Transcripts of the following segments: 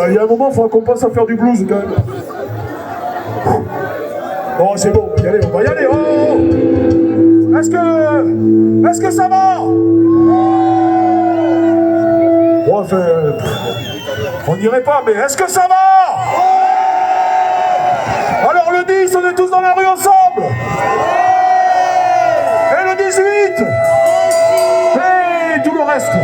Il y a un moment, il faudra qu'on passe à faire du blues quand même. Bon, c'est bon, on va y aller, oh. Est-ce que ça va? Bon, enfin, on dirait pas, mais est-ce que ça va? Alors le 10, on est tous dans la rue ensemble. Et le 18. Et tout le reste.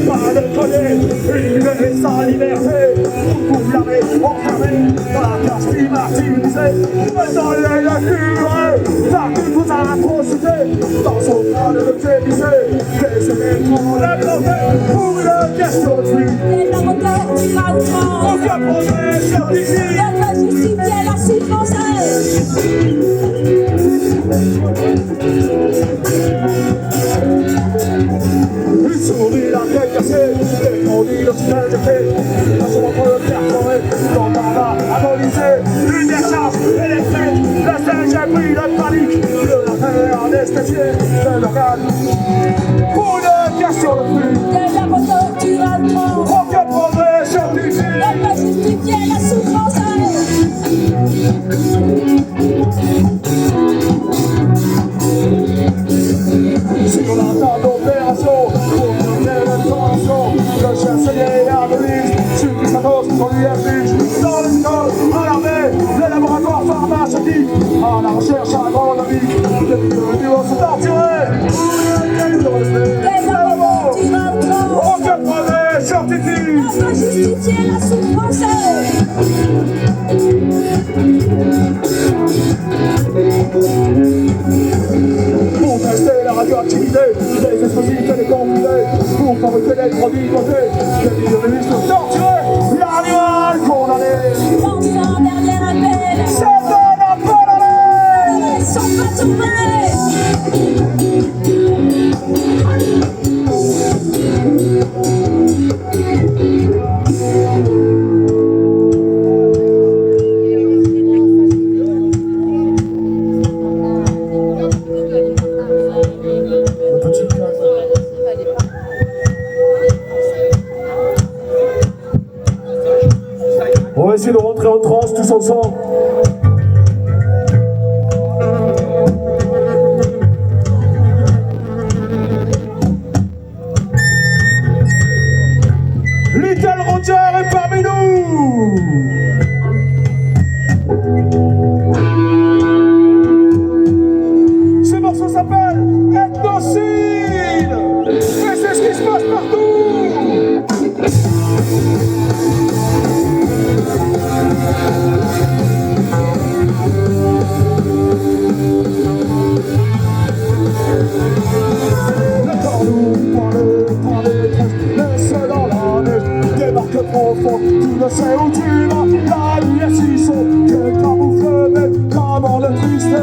Pas de colère, libérer sa liberté, pour l'arrêt, enfermé dans la cage climatisée, dans les curés, par toutes vos atrocités, dans son crâne de télisé, les événements la planté, pour une question de flux. Les laboratoires du outrance, aucun projet scientifique, ne peut justifier la souffrance. Une souris, la tête cassée, les condis, le ciel jeté, la sombre de terre forêt, dans la analysée, une décharge électrique, le siège a pris la panique, de la terre anesthésiée, de l'organe. Pour une question de flux, des laboratoires du outrance, aucun progrès scientifique, ne peut justifier la souffrance. Sur la table d'opération, pour donner l'intention, le chien saigné à Venise, supplice à dose qu'on lui inflige. Dans les écoles, à l'armée, les laboratoires pharmaceutiques, à la recherche agronomique, les bioduos sont torturés. Aucun progrès scientifique ne peut justifier la souffrance. Pour tester la radioactivité, les explosifs et les comprimés, pour fabriquer des produits dotés, les biologistes torturés, l'animal condamné. L'enfant derrière un appel, c'est de la bonne année, sans pas tomber. On va essayer de rentrer en transe tous ensemble. Little Roger est parmi nous. Ce morceau s'appelle Ethnocide. Et c'est ce qui se passe partout. Le cornou prend le temps des trèches, laisse dans la neige, débarque profond, tu ne sais où tu vas, la nuit est si sombre, que camoufle bête, comment le triste.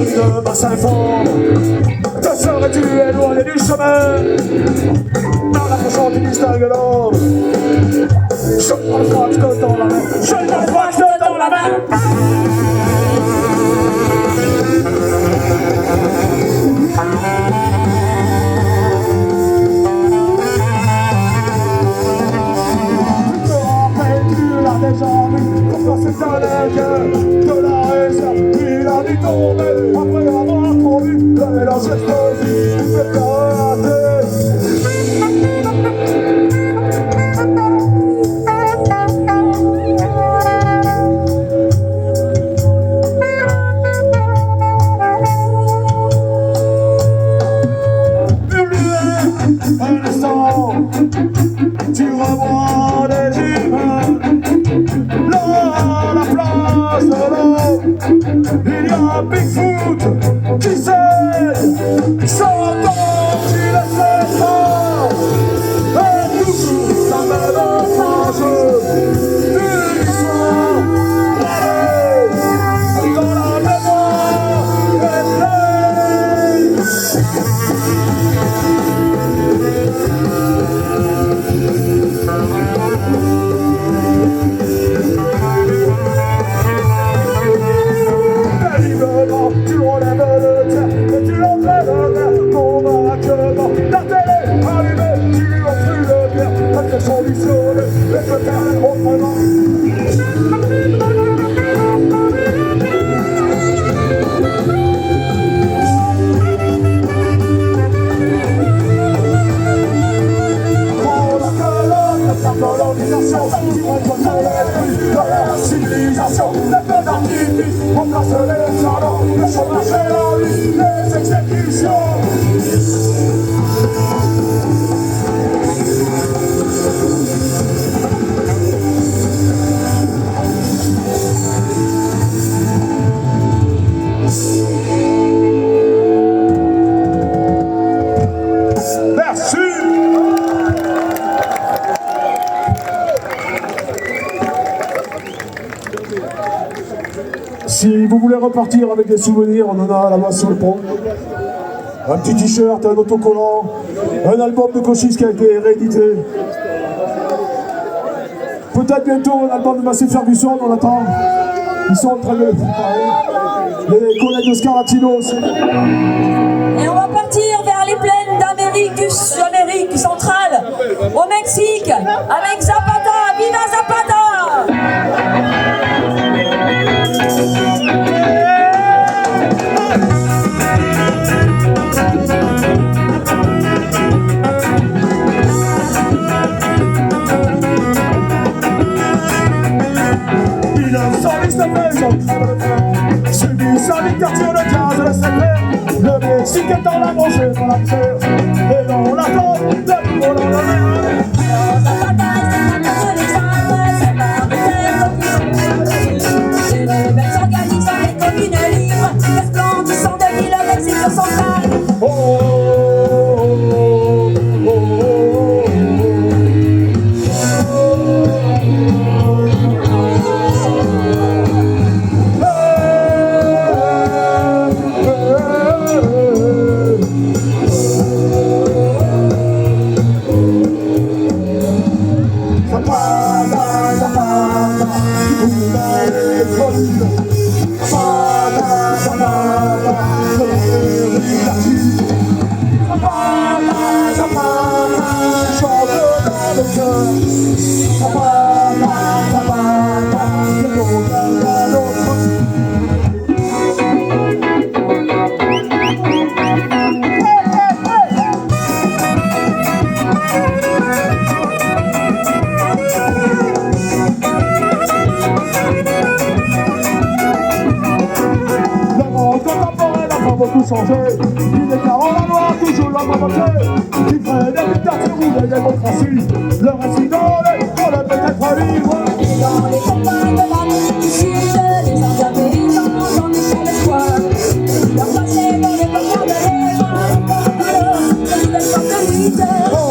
Sur une masse informe, te serais-tu éloigné du chemin? Dans la prochaine tu distingues l'homme. Je prends le froid dans la main, je prends le froid dans la main. Tu l'as déjà vu, pourquoi c'est un cœur de la réserve, il a dû tomber après avoir conduit le mélange explosif du pétard. Un instant, tu revois des humains. Là, à la place de l'eau, il y a un Bigfoot qui s'aide. Sans temps, tu le sais pas. Et toujours la même page d'une histoire. Allez, dans la mémoire. les salons, le chômage et la vie, les exécutions. Merci. Si vous voulez repartir avec des souvenirs, on en a là-bas sur le pont. Un petit t-shirt, un autocollant, un album de Cochise qui a été réédité. Peut-être bientôt un album de Massey Ferguson, on attend. Ils sont en train de préparer. Les collègues de Scaratino aussi. Et on va partir vers les plaines d'Amérique centrale, au Mexique, avec Zapata. Viva Zapata! Subi sa dictature de gaz de secret. Le Mexique est dans la manger dans la terre. Et dans la tombe de l'eau dans la mer. C'est le même s'organise avec communes libres, resplendissant de l'île au Mexique central. Oh, oh, oh, oh, oh. Beaucoup changé, il déclare la loi, toujours la volonté, qui ferait des dictatures ou des démocraties, le résident pour le peut-être libre. Et dans les campagnes de l'Amérique du Sud, les Indiens paysans dans des champs d'espoir, leur passé dans les campagnes de l'Évan, alors, de nouvelles sortes de lutte. Au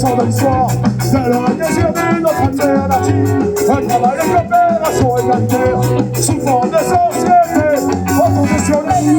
de l'histoire, c'est le désir d'une autre alternative, un travail de coopération égalitaire, sous forme de société, oppositionnelle.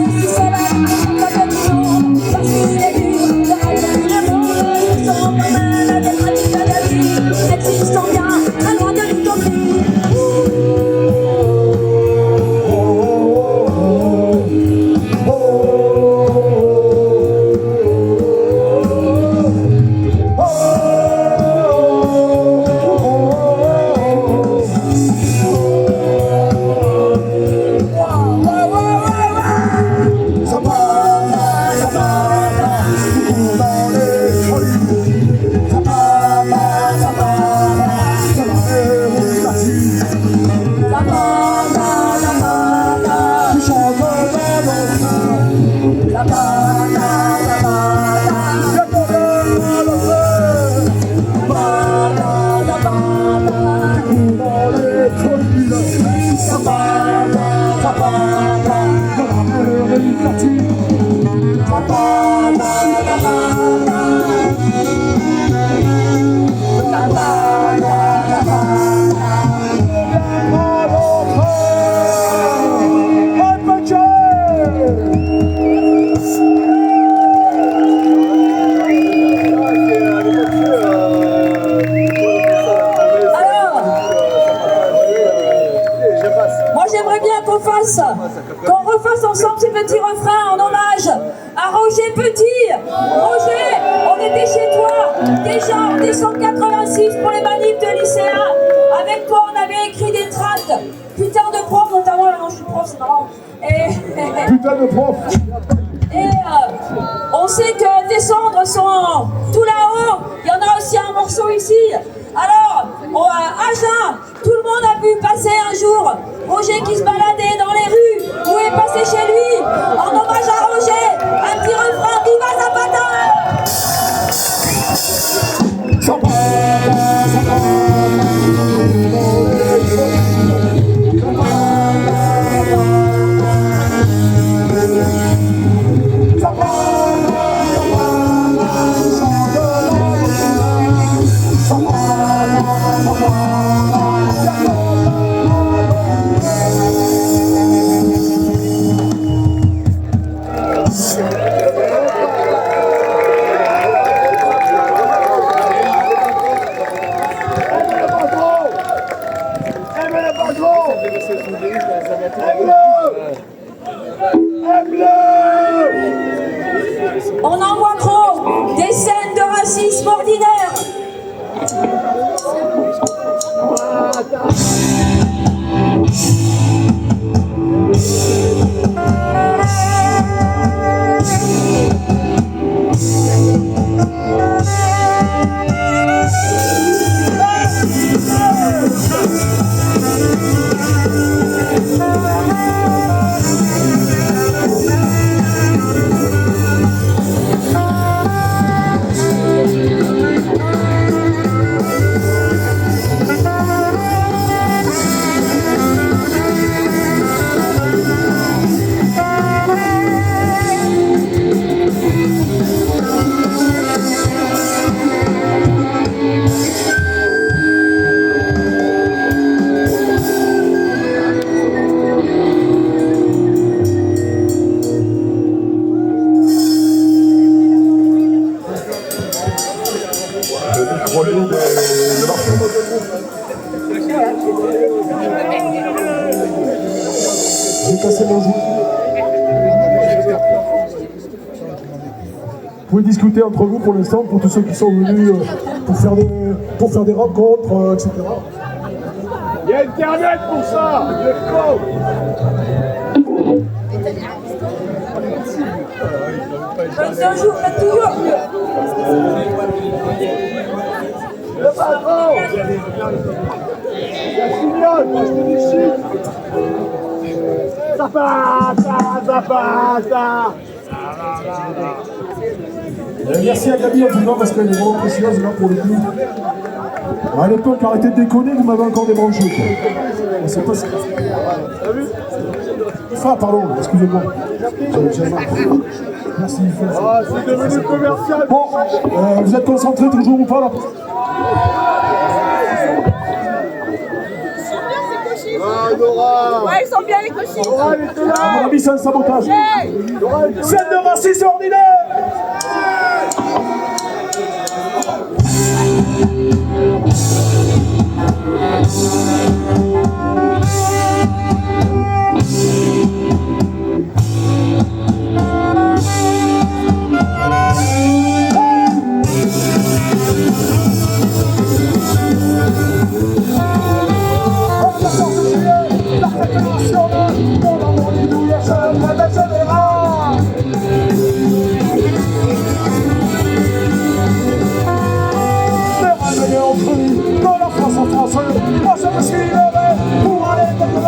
Dans les qu'on refasse ensemble ces petits refrains en hommage à Roger Petit. Roger, on était chez toi déjà en décembre 86 pour les manifs de lycéens. Avec toi, on avait écrit des tracts. Putain de prof, notamment, là, non, je suis prof, c'est marrant. Putain de prof. Et on sait que tes cendres sont tout là-haut. Il y en a aussi un morceau ici. Alors, à Agen, tout le monde a pu passer un jour Roger qui se baladait dans les rues. Vous pouvez passer chez lui en hommage à Roger. Un petit refrain, Viva Zapata! On en voit trop des scènes de racisme ordinaire. Vous pouvez discuter entre vous pour l'instant, pour tous ceux qui sont venus pour faire des rencontres, etc. Il y a Internet pour ça, Un jour, faites toujours mieux. Le patron, la signale, moi je te dis shit. Zapata. Merci à Gabi en tout cas parce qu'elle est vraiment précieuse là pour le coup. À l'époque, arrêtez de déconner, vous m'avez encore débranché. C'est pas ça. Ah pardon, excusez-moi. Merci. Ah, c'est devenu commercial. Bon, vous êtes concentrés toujours ou pas là? Ah, Nora! Ouais, ils sont bien les cochons! Nora, elle était là! À mon avis, c'est un sabotage! Scène de racisme ordinaire! Moi je me suis levé pour aller t'aider.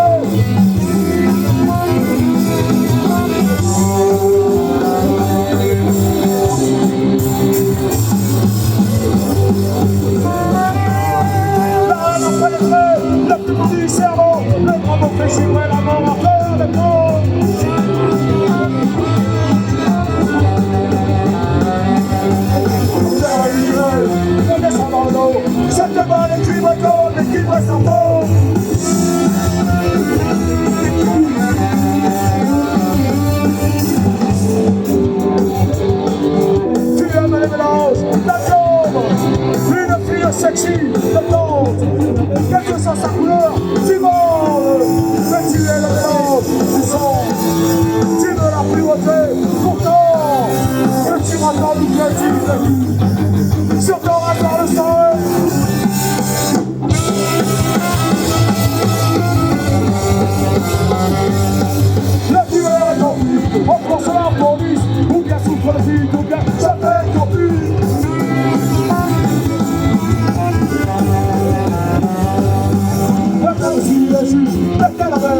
La haine a pénétré le plus bout du cerveau. Le grand mot fait chiffrer la mort à faire des mots. On descend dans le dos. Cette balle est cuivre comme et cuivre sans peau. Tu aimes les mélanges, la tombe. Une fille sexy, de blonde. Quelle que soit sa couleur, tu mords. Mais tu es le mélange.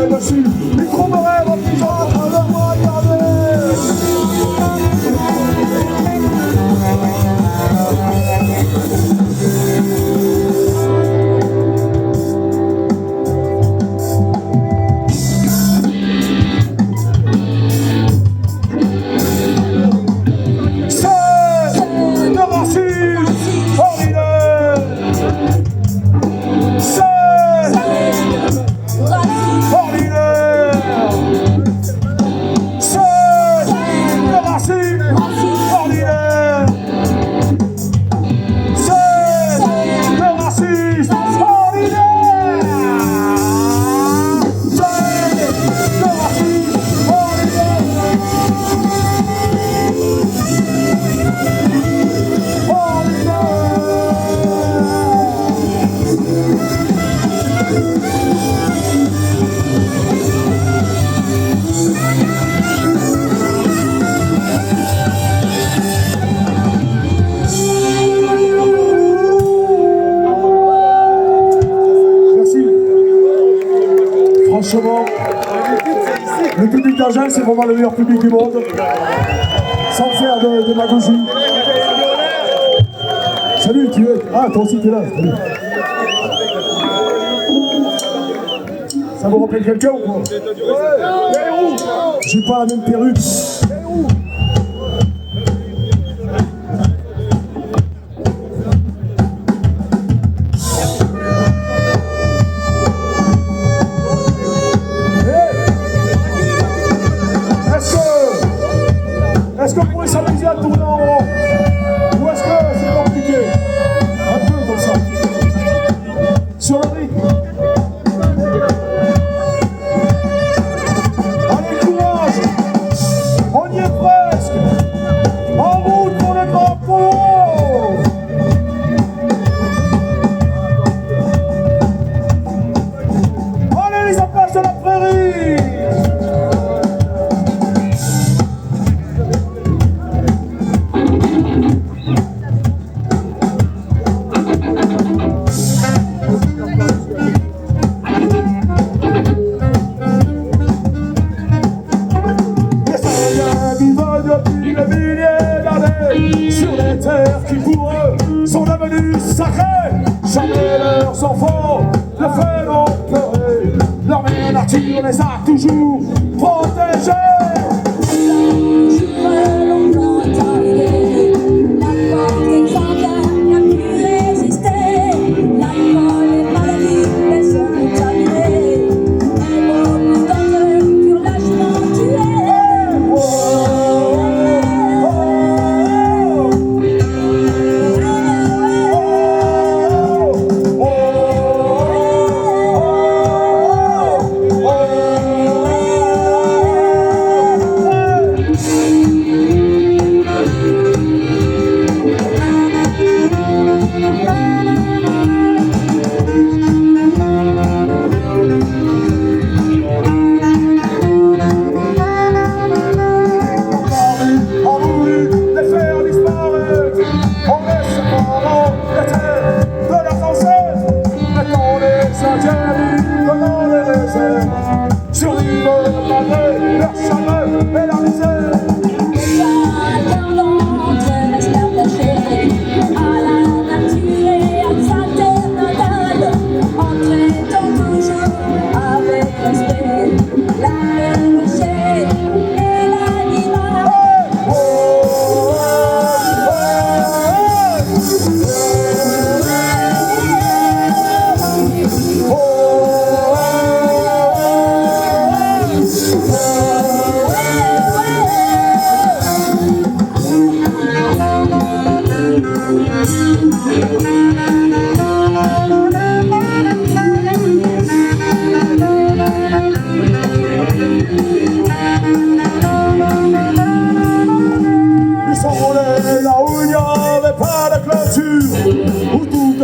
est dessus. Micro me rêve, qui j'en train de me regarder. Franchement, le public d'Agen, c'est vraiment le meilleur public du monde. Sans faire de démagogie. Salut, tu es. Ah, toi aussi, tu es là. Salut. Ça vous rappelle quelqu'un ou quoi? J'ai pas la même perruque. Est-ce qu'on pourrait s'amuser à tourner en rond? Ou est-ce que c'est compliqué? Un peu comme ça. Sur le rythme. Allez, courage! On y est presque! En route pour le grand polo! Allez, les apaches de la prairie! Sur les terres qui pour eux sont devenues sacrées, jamais leurs enfants ne feront pleurer. Leur mère nature les a toujours protégés.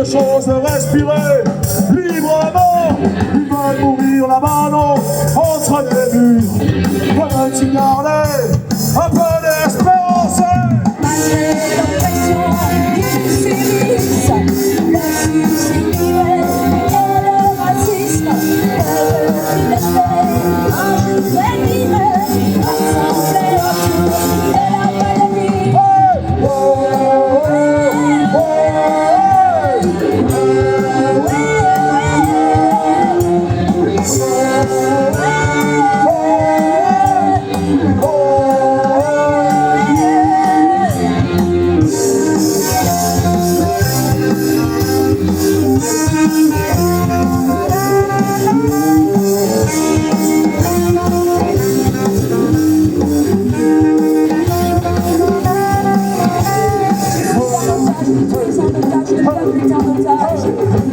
Chose respirer librement, ils veulent mourir là-bas, non, entre les murs, veulent-ils garder un peu d'espérance? Malgré l'oppression, ils subissent l'injustice et le racisme, veulent-ils espérer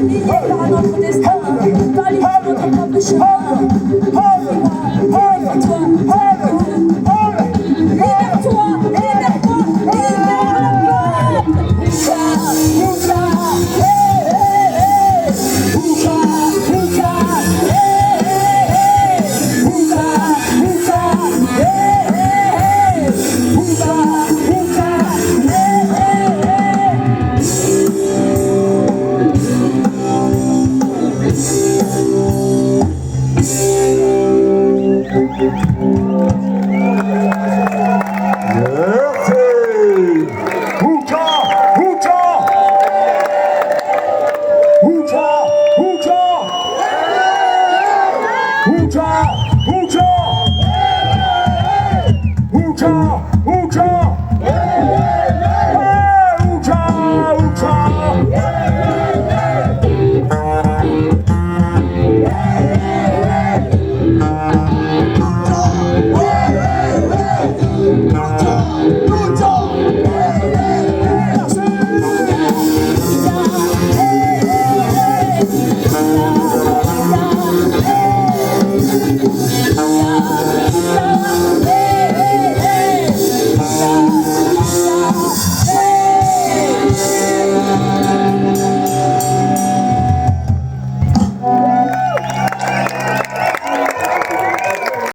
Il est par notre destin, pas les notre propre chemin. Libère-toi, libère-toi, libère-toi, libère le peuple. Ouka, hey, hey, hey. Ouka, hey, hey, hey. Ouka, hey, hey, hey. Ouka, hey, hey, hey. Merci. Ouka, Ouka. Ouka, Ouka. Ouka, Ouka. Ouka.